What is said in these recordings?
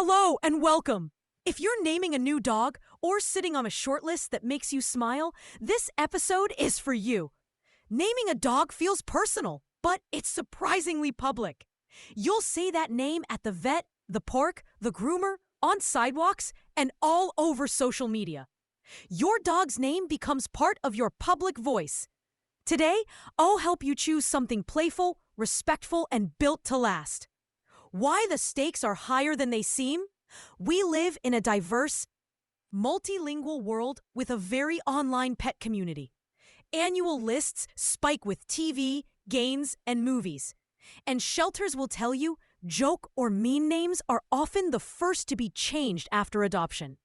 Hello and welcome! If you're naming a new dog or sitting on a short list that makes you smile, this episode is for you. Naming a dog feels personal, but it's surprisingly public. You'll say that name at the vet, the park, the groomer, on sidewalks, and all over social media. Your dog's name becomes part of your public voice. Today, I'll help you choose something playful, respectful, and built to last. Why the stakes are higher than they seem? We live in a diverse, multilingual world with a very online pet community. Annual lists spike with TV, games, and movies. And shelters will tell you joke or mean names are often the first to be changed after adoption.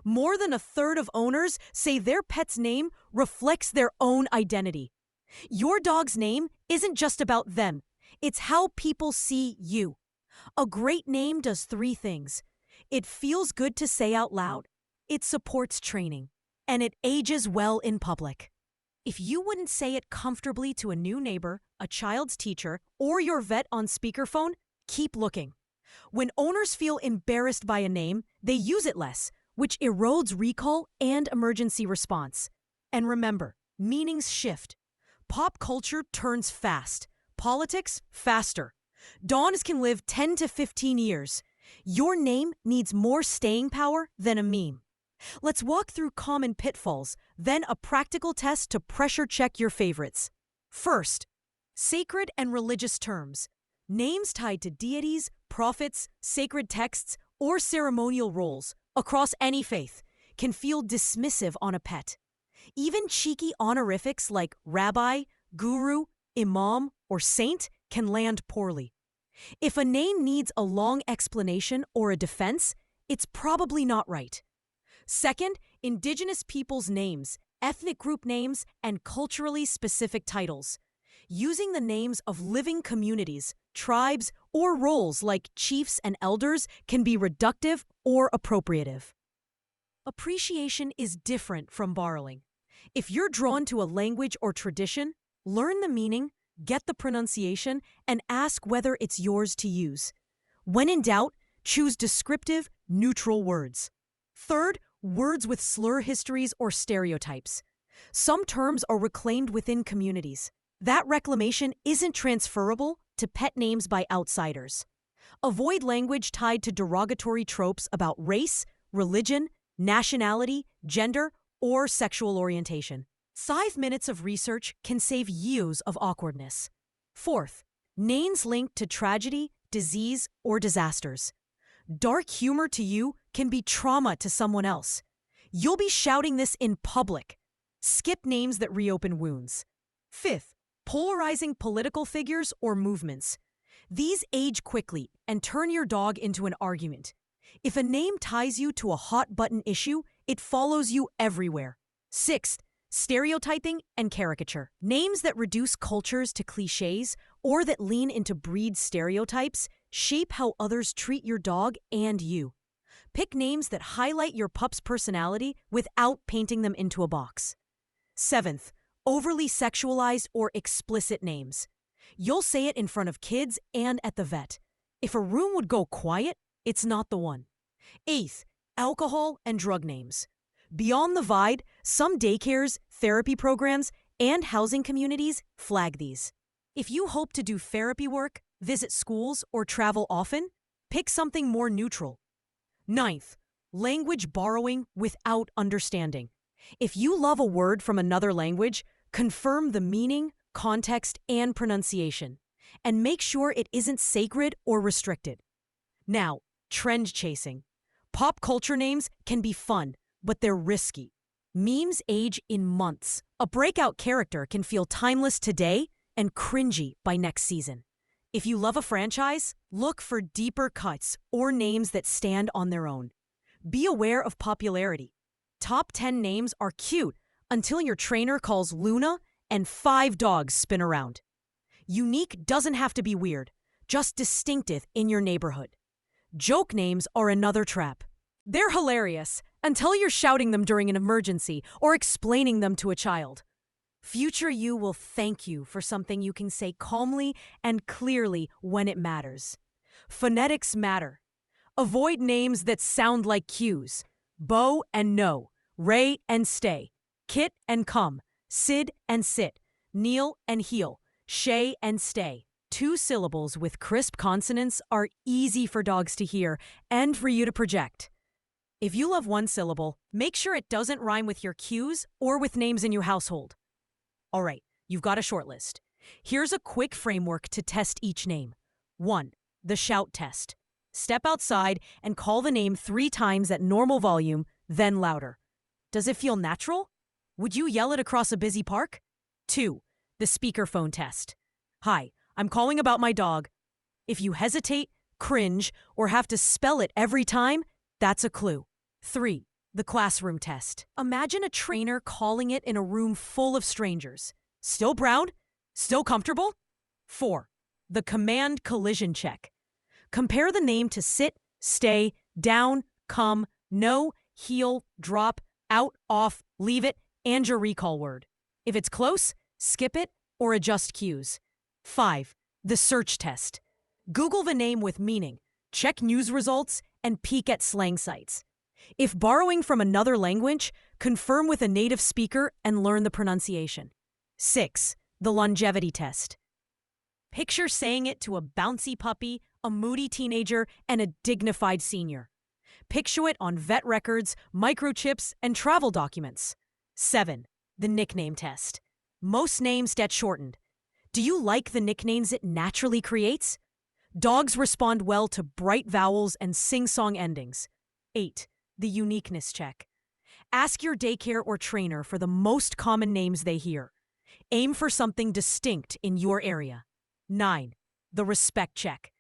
More than a third of owners say their pet's name reflects their own identity. Your dog's name isn't just about them. It's how people see you. A great name does three things. It feels good to say out loud, it supports training, and it ages well in public. If you wouldn't say it comfortably to a new neighbor, a child's teacher, or your vet on speakerphone, keep looking. When owners feel embarrassed by a name, they use it less, which erodes recall and emergency response. And remember, meanings shift. Pop culture turns fast. Politics, faster. Dogs can live 10 to 15 years. Your name needs more staying power than a meme. Let's walk through common pitfalls, then a practical test to pressure check your favorites. First, sacred and religious terms. Names tied to deities, prophets, sacred texts, or ceremonial roles across any faith can feel dismissive on a pet. Even cheeky honorifics like rabbi, guru, imam, or saint can land poorly. If a name needs a long explanation or a defense, it's probably not right. Second, indigenous peoples' names, ethnic group names, and culturally specific titles. Using the names of living communities, tribes, or roles like chiefs and elders can be reductive or appropriative. Appreciation is different from borrowing. If you're drawn to a language or tradition, learn the meaning, get the pronunciation, and ask whether it's yours to use. When in doubt, choose descriptive, neutral words. Third, words with slur histories or stereotypes. Some terms are reclaimed within communities. That reclamation isn't transferable to pet names by outsiders. Avoid language tied to derogatory tropes about race, religion, nationality, gender, or sexual orientation. 5 minutes of research can save years of awkwardness. Fourth, names linked to tragedy, disease, or disasters. Dark humor to you can be trauma to someone else. You'll be shouting this in public. Skip names that reopen wounds. Fifth, polarizing political figures or movements. These age quickly and turn your dog into an argument. If a name ties you to a hot-button issue, it follows you everywhere. Sixth, stereotyping and caricature. Names that reduce cultures to cliches or that lean into breed stereotypes shape how others treat your dog and you. Pick names that highlight your pup's personality without painting them into a box. Seventh, overly sexualized or explicit names. You'll say it in front of kids and at the vet. If a room would go quiet, it's not the one. Eighth, alcohol and drug names. Beyond the Vide, some daycares, therapy programs, and housing communities flag these. If you hope to do therapy work, visit schools, or travel often, pick something more neutral. Ninth, language borrowing without understanding. If you love a word from another language, confirm the meaning, context, and pronunciation, and make sure it isn't sacred or restricted. Now, trend chasing. Pop culture names can be fun, but they're risky. Memes age in months. A breakout character can feel timeless today and cringy by next season. If you love a franchise, look for deeper cuts or names that stand on their own. Be aware of popularity. Top 10 names are cute until your trainer calls Luna and 5 dogs spin around. Unique doesn't have to be weird, just distinctive in your neighborhood. Joke names are another trap. They're hilarious until you're shouting them during an emergency or explaining them to a child. Future you will thank you for something you can say calmly and clearly when it matters. Phonetics matter. Avoid names that sound like cues. Bo and no, Ray and stay, Kit and come, Sid and sit, Neil and heel, Shay and stay. 2 syllables with crisp consonants are easy for dogs to hear and for you to project. If you love 1 syllable, make sure it doesn't rhyme with your cues or with names in your household. All right, you've got a short list. Here's a quick framework to test each name. 1. The shout test. Step outside and call the name 3 times at normal volume, then louder. Does it feel natural? Would you yell it across a busy park? 2. The speakerphone test. Hi, I'm calling about my dog. If you hesitate, cringe, or have to spell it every time, that's a clue. 3. The classroom test. Imagine a trainer calling it in a room full of strangers. Still proud? Still comfortable? 4. The command collision check. Compare the name to sit, stay, down, come, no, heel, drop, out, off, leave it, and your recall word. If it's close, skip it or adjust cues. 5. The search test. Google the name with meaning, check news results, and peek at slang sites. If borrowing from another language, confirm with a native speaker and learn the pronunciation. 6. The longevity test. Picture saying it to a bouncy puppy, a moody teenager, and a dignified senior. Picture it on vet records, microchips, and travel documents. 7. The nickname test. Most names get shortened. Do you like the nicknames it naturally creates? Dogs respond well to bright vowels and sing-song endings. 8. The uniqueness check. Ask your daycare or trainer for the most common names they hear. Aim for something distinct in your area. 9. The respect check.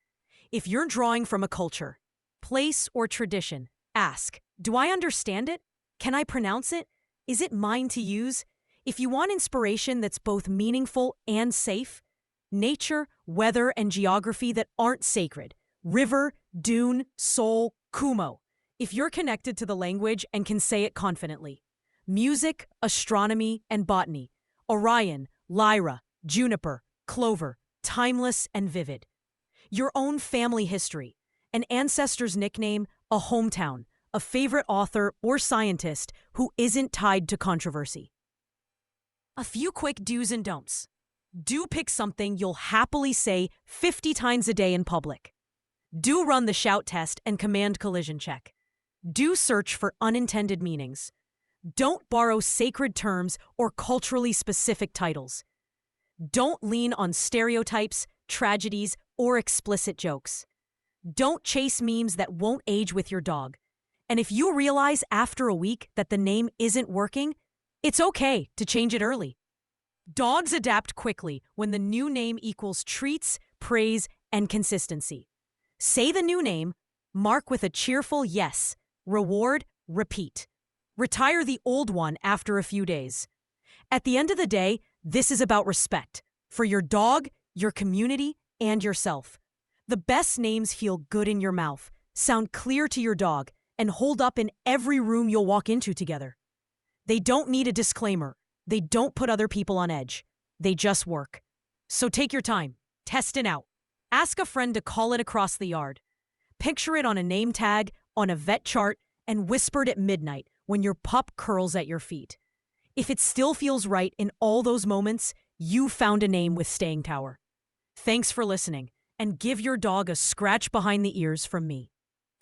If you're drawing from a culture, place, or tradition, ask, do I understand it? Can I pronounce it? Is it mine to use? If you want inspiration that's both meaningful and safe, nature, weather, and geography that aren't sacred, river, dune, soul, kumo. If you're connected to the language and can say it confidently. Music, astronomy, and botany. Orion, Lyra, juniper, clover, timeless and vivid. Your own family history, an ancestor's nickname, a hometown, a favorite author or scientist who isn't tied to controversy. A few quick do's and don'ts. Do pick something you'll happily say 50 times a day in public. Do run the shout test and command collision check. Do search for unintended meanings. Don't borrow sacred terms or culturally specific titles. Don't lean on stereotypes, tragedies, or explicit jokes. Don't chase memes that won't age with your dog. And if you realize after a week that the name isn't working, it's okay to change it early. Dogs adapt quickly when the new name equals treats, praise, and consistency. Say the new name, mark with a cheerful yes, reward, repeat. Retire the old one after a few days. At the end of the day, this is about respect for your dog, your community, and yourself. The best names feel good in your mouth, sound clear to your dog, and hold up in every room you'll walk into together. They don't need a disclaimer. They don't put other people on edge. They just work. So take your time. Test it out. Ask a friend to call it across the yard. Picture it on a name tag, on a vet chart, and whispered at midnight when your pup curls at your feet. If it still feels right in all those moments, you found a name with staying power. Thanks for listening, and give your dog a scratch behind the ears from me.